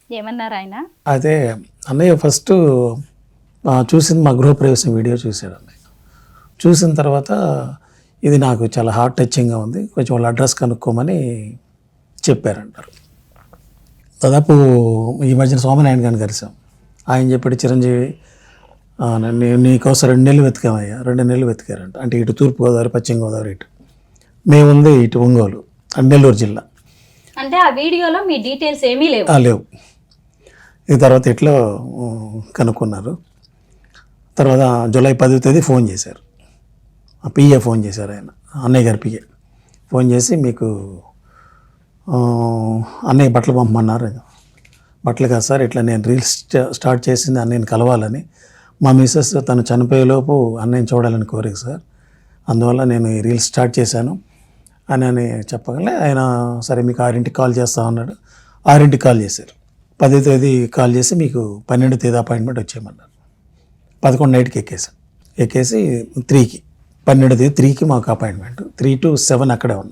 ఏమన్నారు ఆయన? అయితే అన్నయ్య ఫస్ట్ చూసింది మా గృహప్రవేశం వీడియో చూశాడు అన్నయ్య. చూసిన తర్వాత ఇది నాకు చాలా హార్ట్ టచింగ్గా ఉంది, కొంచెం వాళ్ళ అడ్రస్ కనుక్కోమని చెప్పారంటారు. దాదాపు ఈ మధ్యన సోమనారాయణ గారిని కలిసాం. ఆయన చెప్పాడు, చిరంజీవి నీకోసం 2 నెలలు వెతికామయ్యా. 2 నెలలు వెతికారంట. అంటే ఇటు తూర్పుగోదావరి, పశ్చిమ గోదావరి, మేము ఉంది ఇటు ఒంగోలు, నెల్లూరు జిల్లా. అంటే ఆ వీడియోలో మీ డీటెయిల్స్ ఏమీ లేవు? లేవు. ఈ తర్వాత ఇట్లా కనుక్కున్నారు. తర్వాత జూలై 10వ తేదీ ఫోన్ చేశారు, పిఏ ఫోన్ చేశారు, ఆయన అన్నయ్య గారి పిఏ ఫోన్ చేసి, మీకు అన్నయ్య బట్టలు పంపమన్నారు. బట్టలు కాదు సార్, ఇట్లా నేను రీల్స్ స్టార్ట్ చేసింది అన్నయ్యని కలవాలని, మా మిస్సెస్ తను చనిపోయేలోపు అన్నయ్యని చూడాలని కోరిక సార్, అందువల్ల నేను ఈ రీల్స్ స్టార్ట్ చేశాను అని చెప్పగలే. ఆయన సరే మీకు 6ంటికి కాల్ చేస్తా అన్నాడు. 6ంటికి కాల్ చేశారు. 10వ తేదీ కాల్ చేసి మీకు 12వ తేదీ అపాయింట్మెంట్ వచ్చేయమన్నారు. 11 నైట్కి ఎక్కేసి 3కి 12వ తేదీ 3కి మాకు అపాయింట్మెంట్. 3 to 7 అక్కడే ఉన్నాం.